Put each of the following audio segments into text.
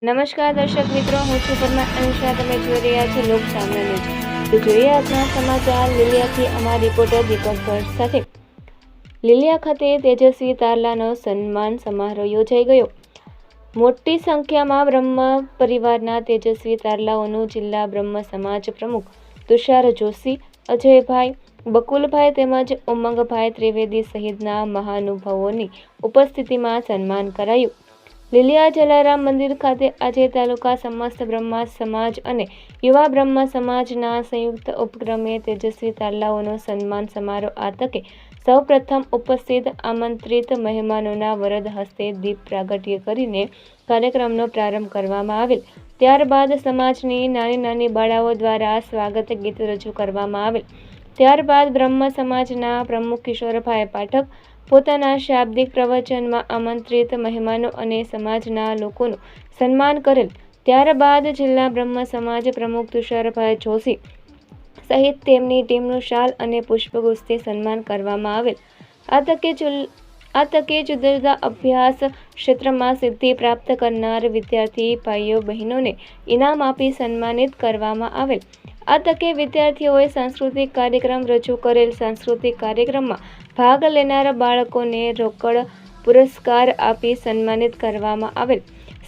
નમસ્કાર દર્શક મિત્રો, હું છું પરમાર અનુષા. તમે જોઈ રહ્યા છો લોક સામના ન્યૂઝ. તો જોઈએ આજના સમાચાર લીલિયાથી અમારા રિપોર્ટર દીપક ભટ્ટ સાથે. લીલિયા ખાતે તેજસ્વી તારલાનો સન્માન સમારોહ યોજાઈ ગયો. મોટી સંખ્યામાં બ્રહ્મ પરિવારના તેજસ્વી તારલાઓનું જિલ્લા બ્રહ્મ સમાજ પ્રમુખ તુષાર જોશી, અજયભાઈ, બકુલભાઈ તેમજ ઉમંગભાઈ ત્રિવેદી સહિતના મહાનુભાવોની ઉપસ્થિતિમાં સન્માન કરાયું. લીલિયા જલારામ મંદિર ખાતે આજે તાલુકા સમસ્ત બ્રહ્મ સમાજ અને યુવા બ્રહ્મ સમાજના સંયુક્ત ઉપક્રમે તેજસ્વી તારલાઓનો સન્માન સમારોહ આ તકે સૌ પ્રથમ ઉપસ્થિત આમંત્રિત મહેમાનોના વરદ હસ્તે દીપ પ્રાગટ્ય કરીને કાર્યક્રમનો પ્રારંભ કરવામાં આવેલ. ત્યારબાદ સમાજની નાની નાની બાળાઓ દ્વારા સ્વાગત ગીત રજૂ કરવામાં આવેલ. ત્યારબાદ બ્રહ્મ સમાજના પ્રમુખ કિશોરભાઈ પાઠક પોતાના શાબ્દિક પ્રવચનમાં આમંત્રિત મહેમાનો અને સમાજના લોકોનું સન્માન કરેલ. ત્યારબાદ જિલ્લા બ્રહ્મ સમાજ પ્રમુખ તુષારભાઈ જોશી સહિત તેમની ટીમનું શાલ અને પુષ્પગુચ્છથી સન્માન કરવામાં આવેલ. આ તકે જુદા જુદા અભ્યાસ ક્ષેત્રમાં સિદ્ધિ પ્રાપ્ત કરનાર વિદ્યાર્થી ભાઈઓ બહેનોને ઇનામ આપી સન્માનિત કરવામાં આવેલ. આ તકે વિદ્યાર્થીઓએ સાંસ્કૃતિક કાર્યક્રમ રજૂ કરેલ. સાંસ્કૃતિક કાર્યક્રમમાં ભાગ લેનાર બાળકોને રોકડ પુરસ્કાર આપી સન્માનિત કરવામાં આવેલ.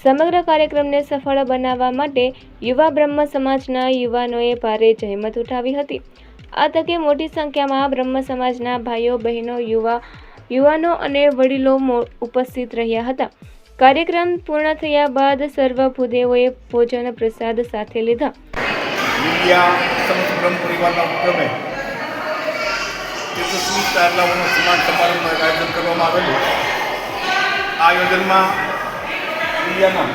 સમગ્ર કાર્યક્રમને સફળ બનાવવા માટે યુવા બ્રહ્મ સમાજના યુવાનોએ ભારે જહેમત ઉઠાવી હતી. આ તકે મોટી સંખ્યામાં બ્રહ્મ સમાજના ભાઈઓ બહેનો, યુવાનો અને વડીલો ઉપસ્થિત રહ્યા હતા. કાર્યક્રમ પૂર્ણ થયા બાદ સર્વ ભૂદેવોએ ભોજન પ્રસાદ સાથે લીધા. સમસ્ત બ્રહ્મ પરિવારના ઉપક્રમે તેજસ્વી તારલાઓનો સન્માન સમારંભનું આયોજન કરવામાં આવેલું. આ આયોજનમાં ઇન્ડિયાના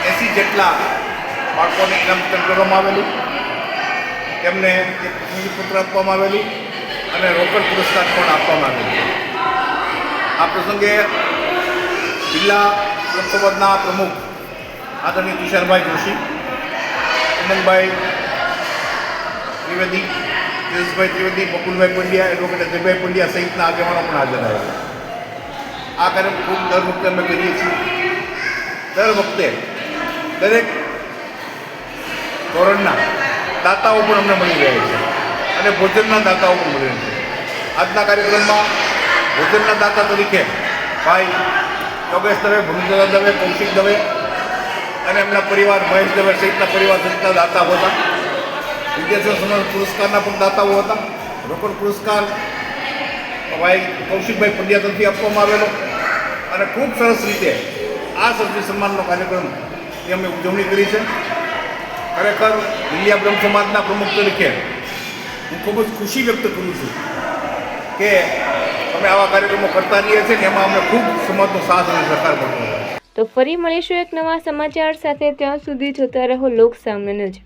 80 જેટલા બાળકોને ઇનામ વિતરણ કરવામાં આવેલું. તેમને એક પ્રમાણપત્ર આપવામાં આવેલું અને રોકડ પુરસ્કાર પણ આપવામાં આવેલું. આ પ્રસંગે જિલ્લા બ્રહ્મ સમાજના પ્રમુખ આદરણીય તુષારભાઈ જોશી, ઉમંગભાઈ ત્રિવેદી, જયેશભાઈ ત્રિવેદી, બકુલભાઈ પંડ્યા, એડવોકેટ અજયભાઈ પંડ્યા સહિતના આગેવાનો પણ હાજર આવ્યા. આ કાર્યક્રમ ખૂબ દર વખતે અમે કરીએ છીએ. દર વખતે દરેક ધોરણના દાતાઓ પણ અમને મળી રહ્યા છે અને ભોજનના દાતાઓ પણ મળી રહ્યા છે. આજના કાર્યક્રમમાં ભોજનના દાતા તરીકે ભાઈ યોગેશ દવે, ભૂમિકા દવે, કૌશિક દવે અને એમના પરિવાર મહેશ દવે સહિતના પરિવાર સહિતના દાતાઓ હતા. વિદ્યાર્થીઓ સમાજ પુરસ્કારના પણ દાતાઓ હતા. રોકડ પુરસ્કાર ભાઈ કૌશિકભાઈ પંડ્યા તરફથી આપવામાં આવેલો અને ખૂબ સરસ રીતે આ સર્જી સન્માનનો કાર્યક્રમની અમે ઉજવણી કરી છે. ખરેખર લીલિયા બ્રહ્મ સમાજના પ્રમુખ તરીકે હું ખૂબ જ ખુશી વ્યક્ત કરું છું કે અમે આવા કાર્યક્રમો કરતા રહીએ છીએ ને એમાં અમને ખૂબ સમાજનો સાથ અને સહકાર મળતો હોય. તો ફરી મળીશું એક નવા સમાચાર સાથે. ત્યાં સુધી જોતા રહો લોક સામના ન્યૂઝ.